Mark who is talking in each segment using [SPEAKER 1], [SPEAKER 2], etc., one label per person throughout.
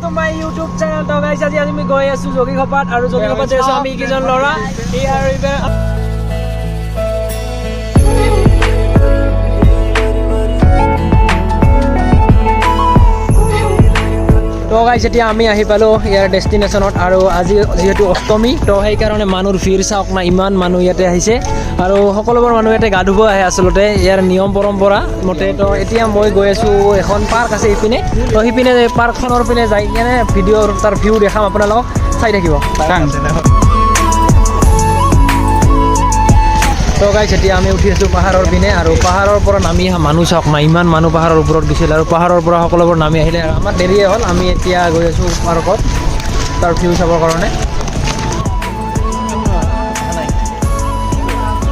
[SPEAKER 1] to my YouTube channel. So guys, আজি আমি গৈ আছো যোগীঘাট আৰু যোগীঘাট যাই আছো আমি কিজন লৰা তো গাইজ এতিয়া আমি আহি পালো ইয়াৰ ডেষ্টিনেশ্যনত আৰু আজি যেহেতু অষ্টমী তো সেইকাৰণে মানুহৰ ভিৰ চাওক না ইমান মানুহ ইয়াতে আহিছে আৰু সকলোবোৰ মানুহ ইয়াতে গা ধুব আহে আচলতে ইয়াৰ নিয়ম পৰম্পৰা মতে তো এতিয়া মই গৈ আছো এখন পাৰ্ক আছে ইপিনে তো সিপিনে পাৰ্কখনৰ পিনে যাই কেনে ভিডিঅ'ৰ তাৰ ভিউ দেখাম আপোনালোকক চাই থাকিব তো গাইজ এতিয়া আমি উঠি আছোঁ পাহাৰৰ পিনে আৰু পাহাৰৰ পৰা নামি অহা মানুহ চাওক না ইমান মানুহ পাহাৰৰ ওপৰত গৈছিল আৰু পাহাৰৰ পৰা সকলোবোৰ নামি আহিলে আৰু আমাৰ দেৰিয়ে হ'ল আমি এতিয়া গৈ আছোঁ পাৰ্কত তাৰ ভিউ চাবৰ কাৰণে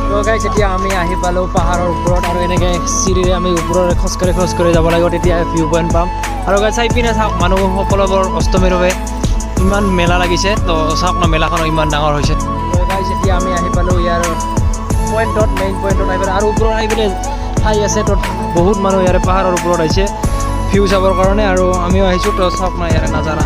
[SPEAKER 1] তো গাইজ এতিয়া আমি আহি পালোঁ পাহাৰৰ ওপৰত আৰু এনেকৈ চিৰিৰে আমি ওপৰৰে খোজকাঢ়ি যাব লাগিব তেতিয়া ভিউ পইণ্ট পাম আৰু গাইজ চাই পিনে চাওক মানুহ সকলোবোৰ অষ্টমীৰ বাবে ইমান মেলা লাগিছে তো চাওক না মেলাখনো ইমান ডাঙৰ হৈছে তো গাইজ এতিয়া আমি আহি পালোঁ ইয়াৰ পইণ্টত মেইন পইণ্টত আহি পেলাই আৰু ওপৰত আহি পেলাই ঠাই আছে তত বহুত মানুহ ইয়াৰে পাহাৰৰ ওপৰত আহিছে ভিউ চাবৰ কাৰণে আৰু আমিও আহিছোঁ তো চাওক না ইয়াৰে নাজাৰা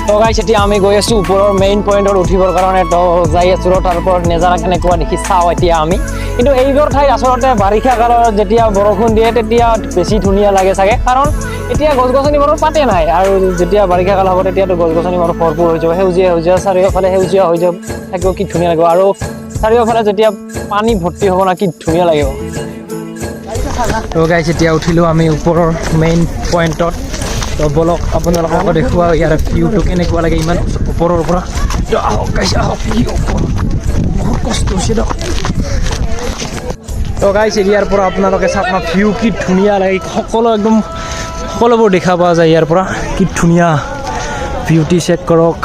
[SPEAKER 1] তো গাইজ এতিয়া আমি গৈ আছোঁ ওপৰৰ মেইন পইণ্টত উঠিবৰ কাৰণে তো যাই আছোঁ তাৰ ওপৰত নেজাৰা কেনেকুৱা দেখি চাওঁ এতিয়া আমি কিন্তু এইবোৰ ঠাইত আচলতে বাৰিষা কালত যেতিয়া বৰষুণ দিয়ে তেতিয়া বেছি ধুনীয়া লাগে চাগে কাৰণ এতিয়া গছ গছনিবোৰ পাতে নাই আৰু যেতিয়া বাৰিষা কাল হ'ব তেতিয়াতো গছ গছনিবোৰ ভৰপূৰ হৈ যাব সেউজীয়া চাৰিওফালে সেউজীয়া হৈ যাব থাকিব কি ধুনীয়া লাগিব আৰু চাৰিওফালে যেতিয়া পানী ভৰ্তি হ'ব না কি ধুনীয়া লাগিব তো গাইজ এতিয়া উঠিলোঁ আমি ওপৰৰ মেইন পইণ্টত তো বলক আপোনালোকক দেখুওৱা ইয়াৰ ভিউটো কেনেকুৱা লাগে ইমান ওপৰৰ পৰা তো আহক গাইজ আহক বহুত কষ্ট হৈছে দিয়ক তো গাইজ ইয়াৰ পৰা আপোনালোকে চাওক না ভিউ কি ধুনীয়া লাগে সকলোবোৰ দেখা পোৱা যায় ইয়াৰ পৰা কি ধুনীয়া ভিউটি চেক কৰক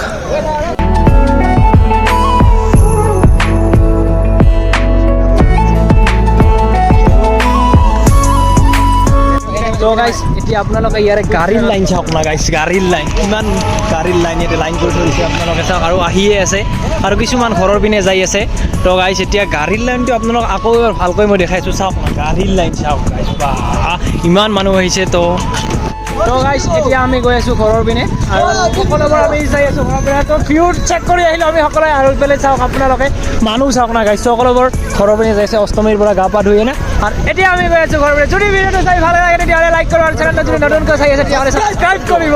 [SPEAKER 1] তো গাইজ এতিয়া আপোনালোকে ইয়াৰে গাড়ীৰ লাইন চাওক না গাইজ গাড়ীৰ লাইন ইমান গাড়ীৰ লাইন ইয়াতে লাইন কৰি থৈছে আপোনালোকে চাওক আৰু আহিয়ে আছে আৰু কিছুমান ঘৰৰ পিনে যাই আছে তো গাইজ এতিয়া গাড়ীৰ লাইনটো আপোনালোক আকৌ এবাৰ ভালকৈ মই দেখাইছোঁ চাওক না গাড়ীৰ লাইন চাওক গাইজ বা ইমান মানুহ আহিছে তো গাইজ এতিয়া আমি গৈ আছোঁ ঘৰৰ পিনে আৰু সকলোবোৰ আমি যাই আছোঁ ঘৰৰ পিনে তো ভিউ চেক কৰি আহিলোঁ আমি সকলোৱে আৰু পেলাই চাওক আপোনালোকে মানুহ চাওক না গাইজ সকলোবোৰ ঘৰৰ পিনে যাইছে অষ্টমীৰ পৰা গা পা ধুই না আৰু এতিয়া আমি গৈ আছোঁ ঘৰৰ পিনে যদি ভিডিঅ'টো চাই ভাল লাগে তেতিয়াহ'লে লাইক কৰিব আৰু চেনেলটো যদি নতুনকৈ চাই আছে তেতিয়াহ'লে ছাবস্ক্ৰাইব কৰিব